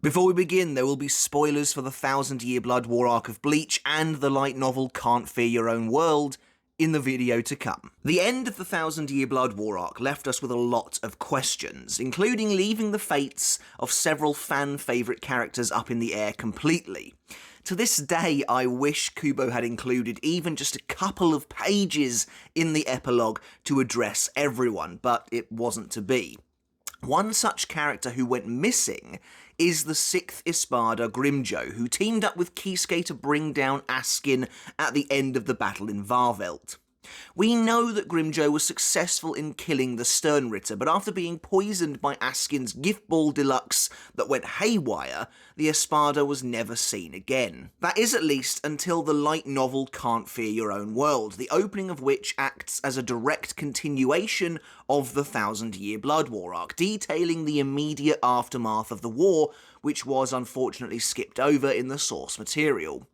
Before we begin, there will be spoilers for the 1,000 Year Blood War arc of Bleach and the light novel Can't Fear Your Own World in the video to come. The end of the 1,000 Year Blood War arc left us with a lot of questions, including leaving the fates of several fan-favourite characters up in the air completely. To this day, I wish Kubo had included even just a couple of pages in the epilogue to address everyone, but it wasn't to be. One such character who went missing is the 6th Espada, Grimmjow, who teamed up with Kisuke to bring down Askin at the end of the battle in Varvelt. We know that Grimmjow was successful in killing the sternritter, but after being poisoned by Askin's gift ball deluxe that went haywire, the Espada was never seen again. That is at least until the light novel Can't Fear Your Own World, the opening of which acts as a direct continuation of the 1,000 Year Blood War arc, detailing the immediate aftermath of the war, which was unfortunately skipped over in the source material.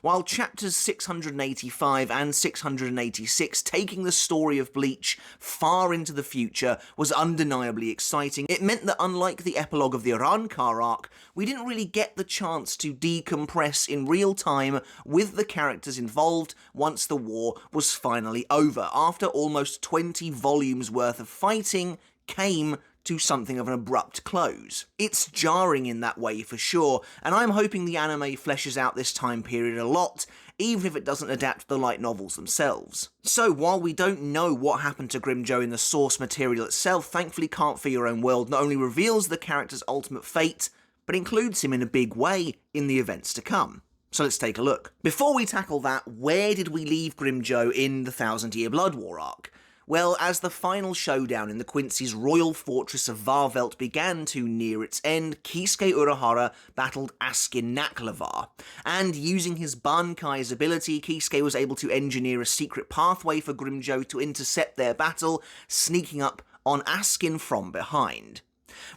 While chapters 685 and 686 taking the story of Bleach far into the future was undeniably exciting, it meant that unlike the epilogue of the Arrancar arc, we didn't really get the chance to decompress in real time with the characters involved once the war was finally over, after almost 20 volumes worth of fighting came to something of an abrupt close. It's jarring in that way for sure, and I'm hoping the anime fleshes out this time period a lot, even if it doesn't adapt to the light novels themselves. So while we don't know what happened to Grimmjow in the source material itself, thankfully Can't Fear Your Own World not only reveals the character's ultimate fate, but includes him in a big way in the events to come. So let's take a look. Before we tackle that, where did we leave Grimmjow in the 1,000 Year Blood War arc? Well, as the final showdown in the Quincy's royal fortress of Varvelt began to near its end, Kisuke Urahara battled Askin Naklavar, and using his Bankai's ability, Kisuke was able to engineer a secret pathway for Grimmjow to intercept their battle, sneaking up on Askin from behind.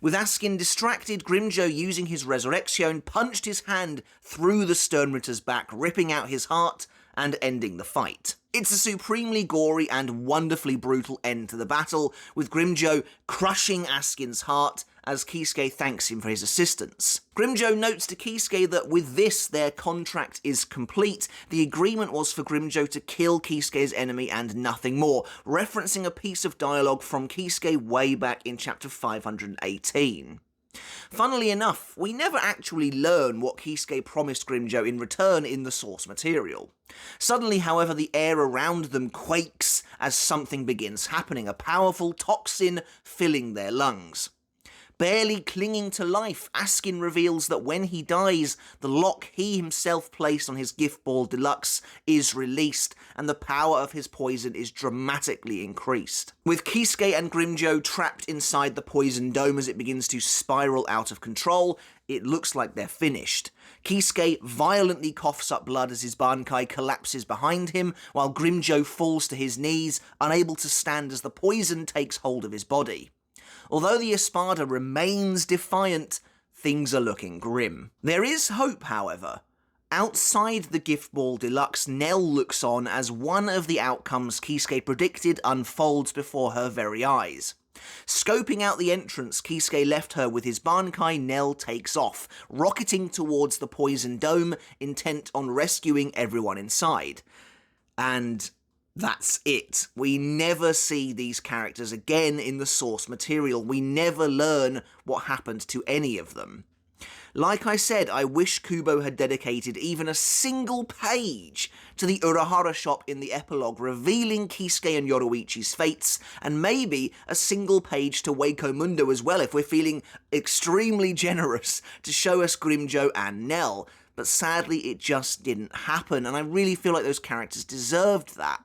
With Askin distracted, Grimmjow, using his Resurrection, punched his hand through the Sternritter's back, ripping out his heart and ending the fight. It's a supremely gory and wonderfully brutal end to the battle, with Grimmjow crushing Askin's heart as Kisuke thanks him for his assistance. Grimmjow notes to Kisuke that with this, their contract is complete. The agreement was for Grimmjow to kill Kisuke's enemy and nothing more, referencing a piece of dialogue from Kisuke way back in chapter 518. Funnily enough, we never actually learn what Kisuke promised Grimmjow in return in the source material. Suddenly, however, the air around them quakes as something begins happening, a powerful toxin filling their lungs. Barely clinging to life, Askin reveals that when he dies, the lock he himself placed on his gift ball deluxe is released, and the power of his poison is dramatically increased. With Kisuke and Grimmjow trapped inside the poison dome as it begins to spiral out of control, it looks like they're finished. Kisuke violently coughs up blood as his Bankai collapses behind him, while Grimmjow falls to his knees, unable to stand as the poison takes hold of his body. Although the Espada remains defiant, things are looking grim. There is hope, however. Outside the Gift Ball Deluxe, Nell looks on as one of the outcomes Kisuke predicted unfolds before her very eyes. Scoping out the entrance Kisuke left her with his Bankai, Nell takes off, rocketing towards the poison dome, intent on rescuing everyone inside. And that's it. We never see these characters again in the source material. We never learn what happened to any of them. Like I said, I wish Kubo had dedicated even a single page to the Urahara shop in the epilogue, revealing Kisuke and Yoruichi's fates, and maybe a single page to Waco Mundo as well if we're feeling extremely generous to show us Grimmjow and Nell. But sadly, it just didn't happen, and I really feel like those characters deserved that.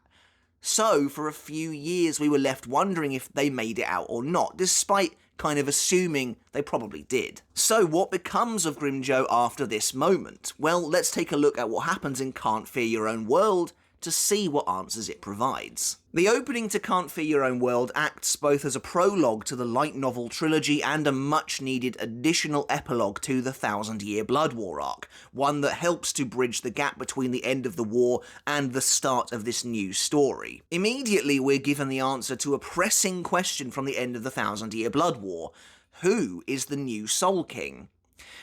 So, for a few years, we were left wondering if they made it out or not, despite kind of assuming they probably did. So, what becomes of Grimmjow after this moment? Well, let's take a look at what happens in Can't Fear Your Own World to see what answers it provides. The opening to Can't Fear Your Own World acts both as a prologue to the light novel trilogy and a much-needed additional epilogue to the 1,000 Year Blood War arc, one that helps to bridge the gap between the end of the war and the start of this new story. Immediately, we're given the answer to a pressing question from the end of the 1,000 Year Blood War. Who is the new Soul King?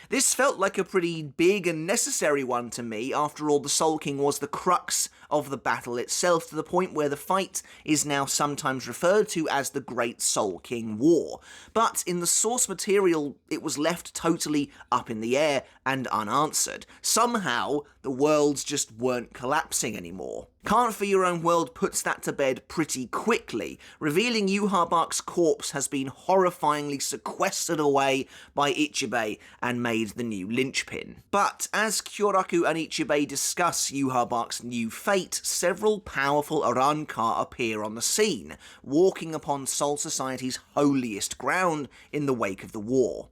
This felt like a pretty big and necessary one to me. After all, the Soul King was the crux of the battle itself, to the point where the fight is now sometimes referred to as the Great Soul King War. But in the source material, it was left totally up in the air and unanswered. Somehow, the worlds just weren't collapsing anymore. Can't For Your Own World puts that to bed pretty quickly, revealing Yhwach's corpse has been horrifyingly sequestered away by Ichibei and made the new linchpin. But as Kyoraku and Ichibei discuss Yhwach's new fate, several powerful Arrancar appear on the scene, walking upon Soul Society's holiest ground in the wake of the war.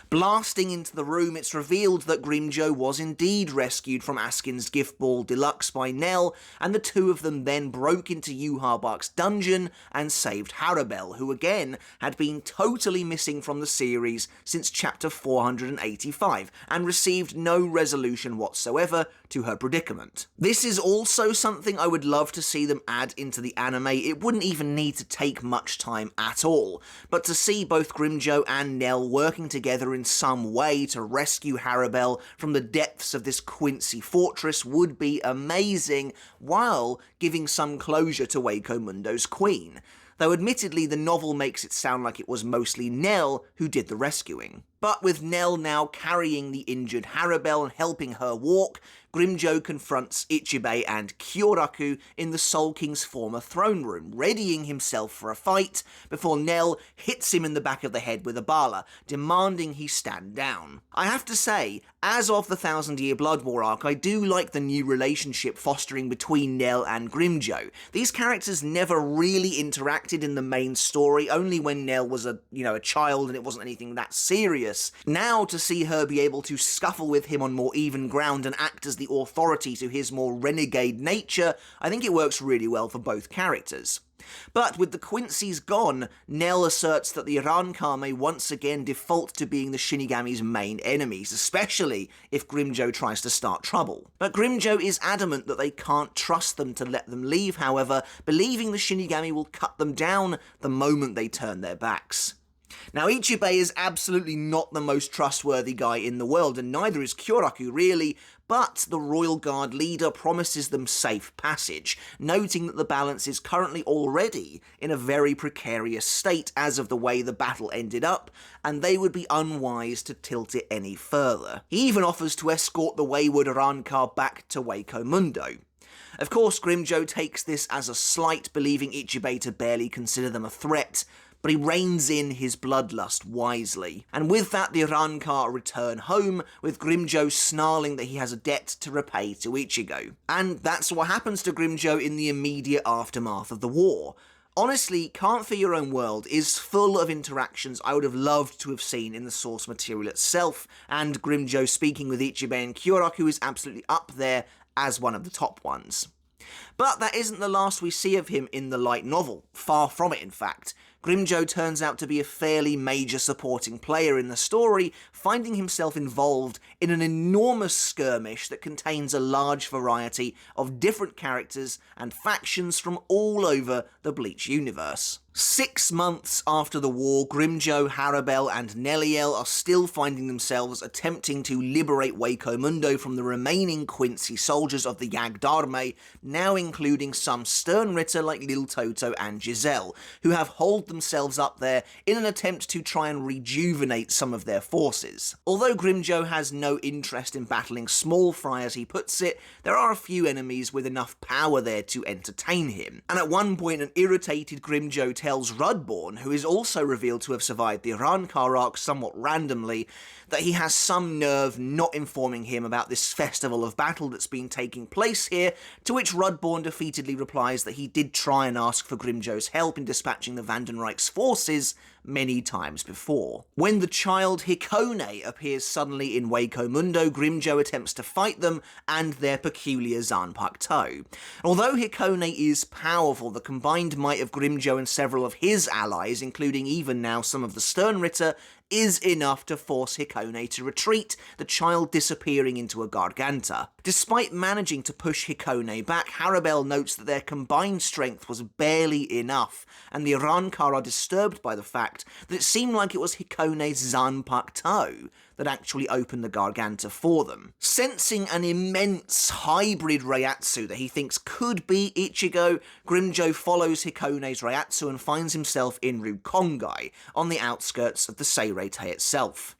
Blasting into the room, it's revealed that Grimmjow was indeed rescued from Askin's Gift Ball Deluxe by Nell, and the two of them then broke into Yhwach's dungeon and saved Harabel, who again had been totally missing from the series since chapter 485, and received no resolution whatsoever to her predicament. This is also something I would love to see them add into the anime. It wouldn't even need to take much time at all, but to see both Grimmjow and Nell working together in some way to rescue Harabel from the depths of this Quincy fortress would be amazing, while giving some closure to Hueco Mundo's queen. Though admittedly the novel makes it sound like it was mostly Nell who did the rescuing. But with Nell now carrying the injured Harabel and helping her walk, Grimmjow confronts Ichibei and Kyoraku in the Soul King's former throne room, readying himself for a fight, before Nell hits him in the back of the head with a bala, demanding he stand down. I have to say, as of the 1000-Year Blood War arc, I do like the new relationship fostering between Nell and Grimmjow. These characters never really interacted in the main story, only when Nell was a child and it wasn't anything that serious. Now to see her be able to scuffle with him on more even ground and act as the authority to his more renegade nature, I think it works really well for both characters. But with the Quincy's gone, Nell asserts that the Arrancar may once again default to being the Shinigami's main enemies, especially if Grimmjow tries to start trouble. But Grimmjow is adamant that they can't trust them to let them leave, however, believing the Shinigami will cut them down the moment they turn their backs. Now, Ichibei is absolutely not the most trustworthy guy in the world, and neither is Kyoraku really, but the Royal Guard leader promises them safe passage, noting that the balance is currently already in a very precarious state as of the way the battle ended up, and they would be unwise to tilt it any further. He even offers to escort the wayward Arrancar back to Hueco Mundo. Of course, Grimmjow takes this as a slight, believing Ichibei to barely consider them a threat, but he reins in his bloodlust wisely. And with that, the Arrancar return home, with Grimmjow snarling that he has a debt to repay to Ichigo. And that's what happens to Grimmjow in the immediate aftermath of the war. Honestly, Can't For Your Own World is full of interactions I would have loved to have seen in the source material itself, and Grimmjow speaking with Ichibei and Kyoraku is absolutely up there as one of the top ones. But that isn't the last we see of him in the light novel, far from it in fact. Grimmjow turns out to be a fairly major supporting player in the story, finding himself involved in an enormous skirmish that contains a large variety of different characters and factions from all over the Bleach universe. 6 months after the war, Grimmjow, Harabel, and Neliel are still finding themselves attempting to liberate Hueco Mundo from the remaining Quincy soldiers of the Yagdharme, now including some sternritter like Lil Toto and Giselle, who have holed themselves up there in an attempt to try and rejuvenate some of their forces. Although Grimmjow has no interest in battling small fry, as he puts it, there are a few enemies with enough power there to entertain him. And at one point, an irritated Grimmjow tells Rudborn, who is also revealed to have survived the Arrancar arc somewhat randomly, that he has some nerve not informing him about this festival of battle that's been taking place here, to which Rudborn defeatedly replies that he did try and ask for Grimmjow's help in dispatching the Vandenreich's forces many times before. When the child Hikone appears suddenly in Hueco Mundo, Grimmjow attempts to fight them and their peculiar Zanpakuto. Although Hikone is powerful, the combined might of Grimmjow and several of his allies, including even now some of the Sternritter, is enough to force Hikone to retreat, the child disappearing into a Garganta. Despite managing to push Hikone back, Harabel notes that their combined strength was barely enough, and the Arrancar are disturbed by the fact that it seemed like it was Hikone's Zanpakuto that actually opened the Garganta for them. Sensing an immense hybrid Reiatsu that he thinks could be Ichigo, Grimmjow follows Hikone's Reiatsu and finds himself in Rukongai, on the outskirts of the Seireitei itself.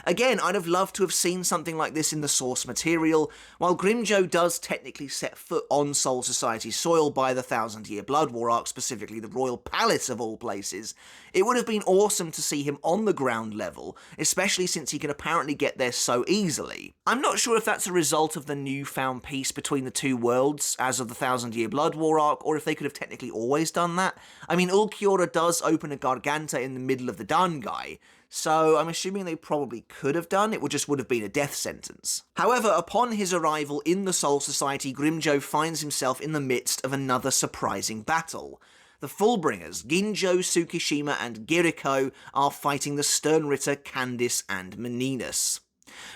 Again, I'd have loved to have seen something like this in the source material. While Grimmjow does technically set foot on Soul Society soil by the 1000-Year Blood War arc, specifically the Royal Palace of all places, it would have been awesome to see him on the ground level, especially since he can apparently get there so easily. I'm not sure if that's a result of the newfound peace between the two worlds as of the 1000-Year Blood War arc, or if they could have technically always done that. I mean, Ulquiorra does open a Garganta in the middle of the Dangai, so I'm assuming they probably could have done, it just would have been a death sentence. However, upon his arrival in the Soul Society, Grimmjow finds himself in the midst of another surprising battle. The Fullbringers, Ginjo, Tsukishima, and Giriko are fighting the sternritter Candice and Meninas.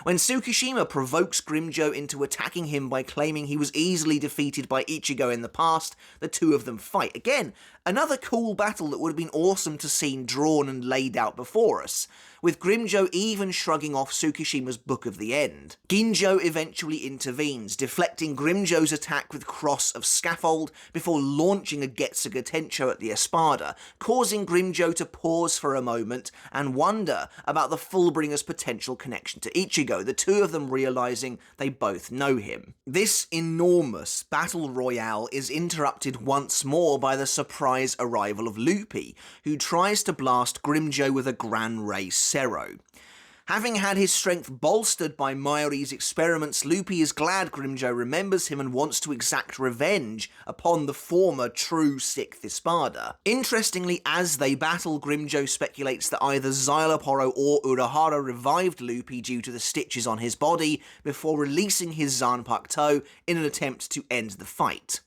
When Tsukishima provokes Grimmjow into attacking him by claiming he was easily defeated by Ichigo in the past, the two of them fight. Again, another cool battle that would have been awesome to see drawn and laid out before us, with Grimmjow even shrugging off Tsukishima's Book of the End. Ginjo eventually intervenes, deflecting Grimmjow's attack with Cross of Scaffold before launching a Getsuga Tencho at the Espada, causing Grimmjow to pause for a moment and wonder about the Fullbringer's potential connection to Ichigo, the two of them realising they both know him. This enormous battle royale is interrupted once more by the surprise arrival of Luppi, who tries to blast Grimmjow with a Gran Ray Sero. Having had his strength bolstered by Mayuri's experiments, Luppi is glad Grimmjow remembers him and wants to exact revenge upon the former true 6th Espada. Interestingly, as they battle, Grimmjow speculates that either Xyloporo or Urahara revived Luppi due to the stitches on his body before releasing his Zanpakuto in an attempt to end the fight.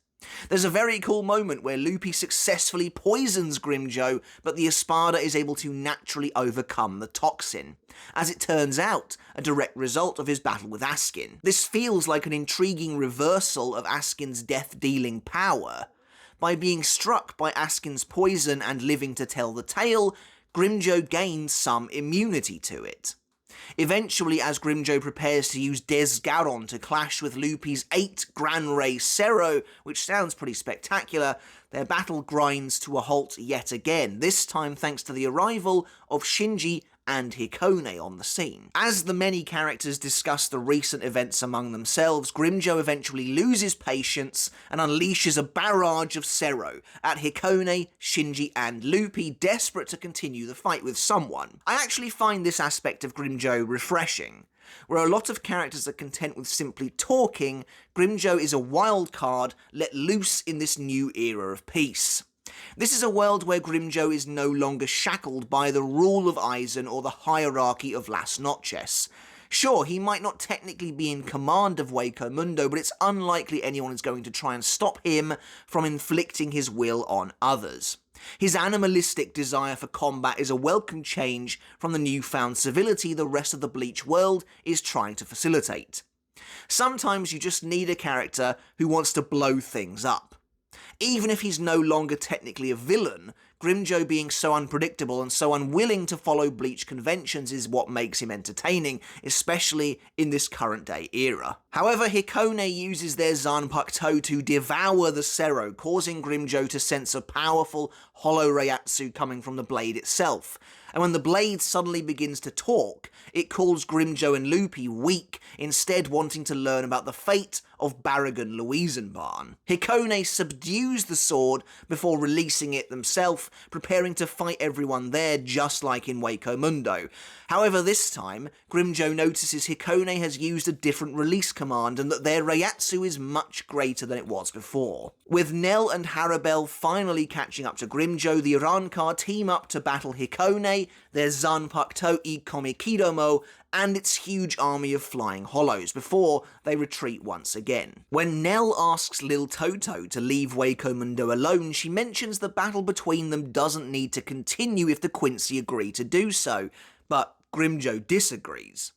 There's a very cool moment where Luppi successfully poisons Grimmjow, but the Espada is able to naturally overcome the toxin. As it turns out, a direct result of his battle with Askin. This feels like an intriguing reversal of Askin's death-dealing power. By being struck by Askin's poison and living to tell the tale, Grimmjow gains some immunity to it. Eventually, as Grimmjow prepares to use Desgaron to clash with Luppi's 8 Gran Ray Sero, which sounds pretty spectacular, their battle grinds to a halt yet again, this time thanks to the arrival of Shinji and Hikone on the scene. As the many characters discuss the recent events among themselves, Grimmjow eventually loses patience and unleashes a barrage of Sero at Hikone, Shinji, and Luppi, desperate to continue the fight with someone. I actually find this aspect of Grimmjow refreshing. Where a lot of characters are content with simply talking, Grimmjow is a wild card let loose in this new era of peace. This is a world where Grimmjow is no longer shackled by the rule of Aizen or the hierarchy of Las Noches. Sure, he might not technically be in command of Hueco Mundo, but it's unlikely anyone is going to try and stop him from inflicting his will on others. His animalistic desire for combat is a welcome change from the newfound civility the rest of the Bleach world is trying to facilitate. Sometimes you just need a character who wants to blow things up. Even if he's no longer technically a villain, Grimmjow being so unpredictable and so unwilling to follow Bleach conventions is what makes him entertaining, especially in this current day era. However, Hikone uses their Zanpakuto to devour the Sero, causing Grimmjow to sense a powerful hollow Reiatsu coming from the blade itself. And when the blade suddenly begins to talk, it calls Grimmjow and Luppi weak, instead wanting to learn about the fate of Barragan Louisenbarn. Hikone subdues the sword before releasing it themselves, preparing to fight everyone there just like in Hueco Mundo. However, this time, Grimmjow notices Hikone has used a different release command and that their Reiatsu is much greater than it was before. With Nell and Harabel finally catching up to Grimmjow, the Arankar team up to battle Hikone, their Zanpakuto Ikomikidomo, and its huge army of flying hollows, before they retreat once again. When Nell asks Lil Toto to leave Hueco Mundo alone, she mentions the battle between them doesn't need to continue if the Quincy agree to do so, but Grimmjow disagrees.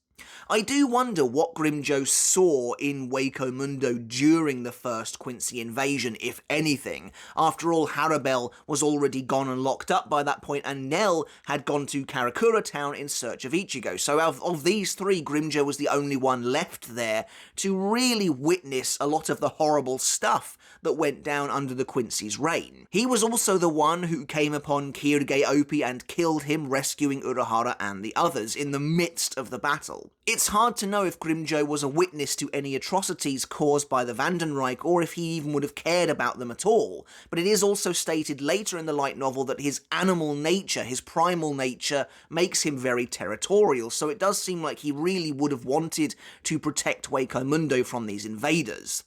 I do wonder what Grimmjow saw in Waco Mundo during the first Quincy invasion, if anything. After all, Harabel was already gone and locked up by that point, and Nell had gone to Karakura Town in search of Ichigo. So of these three, Grimmjow was the only one left there to really witness a lot of the horrible stuff that went down under the Quincy's reign. He was also the one who came upon Kirige Opie and killed him, rescuing Urahara and the others in the midst of the battle. It's hard to know if Grimmjow was a witness to any atrocities caused by the Vandenreich, or if he even would have cared about them at all, but it is also stated later in the light novel that his animal nature, his primal nature, makes him very territorial, so it does seem like he really would have wanted to protect Waco Mundo from these invaders.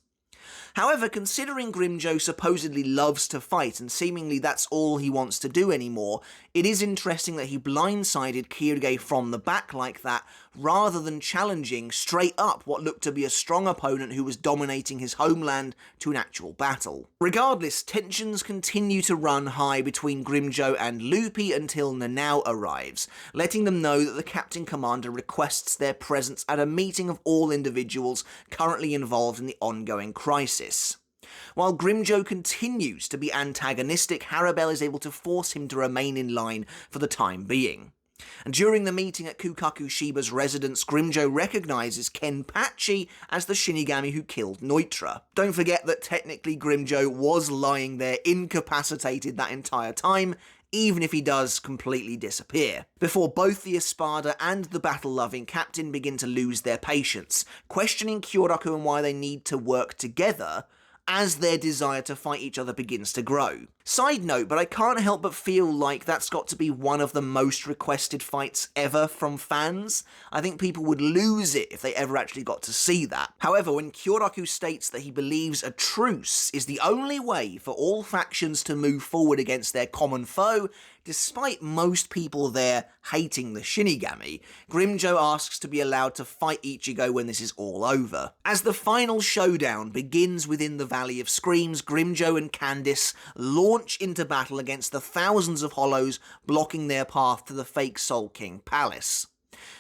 However, considering Grimmjow supposedly loves to fight, and seemingly that's all he wants to do anymore, it is interesting that he blindsided Kirige from the back like that, rather than challenging straight up what looked to be a strong opponent who was dominating his homeland to an actual battle. Regardless, tensions continue to run high between Grimmjow and Luppi until Nanao arrives, letting them know that the Captain Commander requests their presence at a meeting of all individuals currently involved in the ongoing crisis. While Grimmjow continues to be antagonistic, Harabel is able to force him to remain in line for the time being. And during the meeting at Kukaku Shiba's residence, Grimmjow recognises Kenpachi as the Shinigami who killed Neutra. Don't forget that technically Grimmjow was lying there incapacitated that entire time, even if he does completely disappear, before both the Espada and the battle-loving captain begin to lose their patience, questioning Kyoraku and why they need to work together as their desire to fight each other begins to grow. Side note, but I can't help but feel like that's got to be one of the most requested fights ever from fans. I think people would lose it if they ever actually got to see that. However, when Kyoraku states that he believes a truce is the only way for all factions to move forward against their common foe, despite most people there hating the Shinigami, Grimmjow asks to be allowed to fight Ichigo when this is all over. As the final showdown begins within the Valley of Screams, Grimmjow and Candice launch into battle against the thousands of hollows blocking their path to the fake Soul King Palace.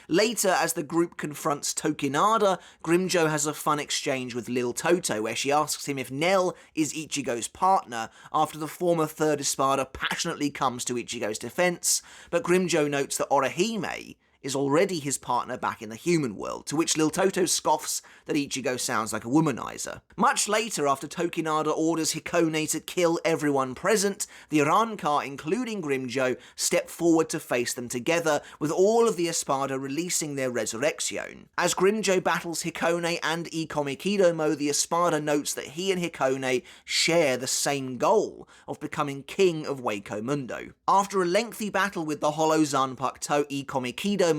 Later, as the group confronts Tokinada, Grimmjow has a fun exchange with Lil Toto, where she asks him if Nell is Ichigo's partner, after the former Third Espada passionately comes to Ichigo's defense, but Grimmjow notes that Orihime is already his partner back in the human world, to which Lil Toto scoffs that Ichigo sounds like a womanizer. Much later, after Tokinada orders Hikone to kill everyone present, the Arankar, including Grimmjow, step forward to face them together, with all of the Espada releasing their resurrection. As Grimmjow battles Hikone and Ikome Kidomo, the Espada notes that he and Hikone share the same goal of becoming king of Waco Mundo. After a lengthy battle with the Hollow Zanpakuto Ikome Kidomo,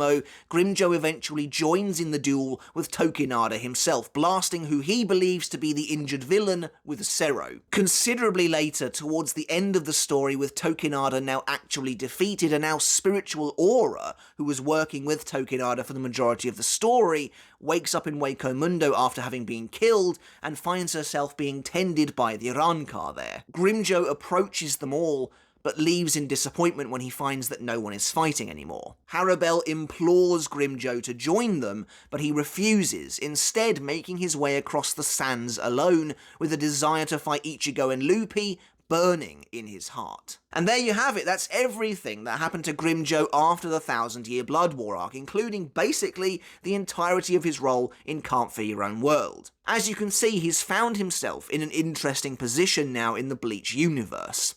Grimmjow eventually joins in the duel with Tokinada himself, blasting who he believes to be the injured villain with Sero. Considerably later, towards the end of the story, with Tokinada now actually defeated, a now spiritual Aura, who was working with Tokinada for the majority of the story, wakes up in Waco Mundo after having been killed, and finds herself being tended by the Arankar there. Grimmjow approaches them all, but leaves in disappointment when he finds that no one is fighting anymore. Harabel implores Grimmjow to join them, but he refuses, instead making his way across the sands alone, with a desire to fight Ichigo and Luppi burning in his heart. And there you have it, that's everything that happened to Grimmjow after the 1,000-Year Blood War arc, including basically the entirety of his role in Can't Fear Your Own World. As you can see, he's found himself in an interesting position now in the Bleach universe.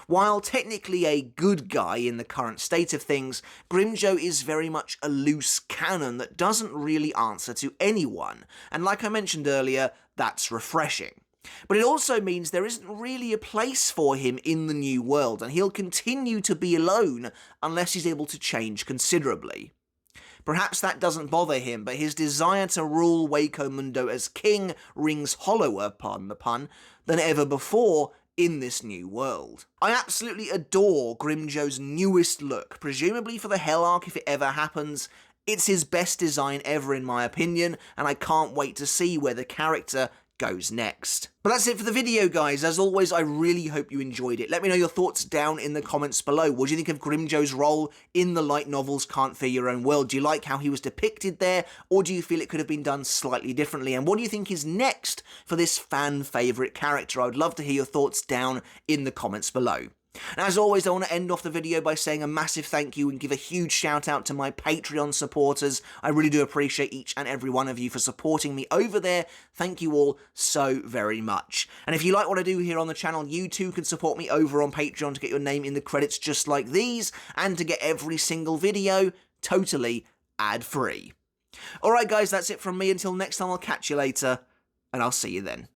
While technically a good guy in the current state of things, Grimmjow is very much a loose cannon that doesn't really answer to anyone, and like I mentioned earlier, that's refreshing. But it also means there isn't really a place for him in the new world, and he'll continue to be alone unless he's able to change considerably. Perhaps that doesn't bother him, but his desire to rule Waco Mundo as king rings hollower, pardon the pun, than ever before in this new world. I absolutely adore Grimmjow's newest look, presumably for the Hell arc if it ever happens. It's his best design ever in my opinion, and I can't wait to see where the character goes next. But that's it for the video, guys. As always, I really hope you enjoyed it. Let me know your thoughts down in the comments below. What do you think of Grimmjow's role in the light novels Can't Fear Your Own World? Do you like how he was depicted there, or do you feel it could have been done slightly differently? And what do you think is next for this fan favourite character? I would love to hear your thoughts down in the comments below. And as always, I want to end off the video by saying a massive thank you and give a huge shout out to my Patreon supporters. I really do appreciate each and every one of you for supporting me over there. Thank you all so very much. And if you like what I do here on the channel, you too can support me over on Patreon to get your name in the credits just like these, and to get every single video totally ad-free. Alright guys, that's it from me. Until next time, I'll catch you later, and I'll see you then.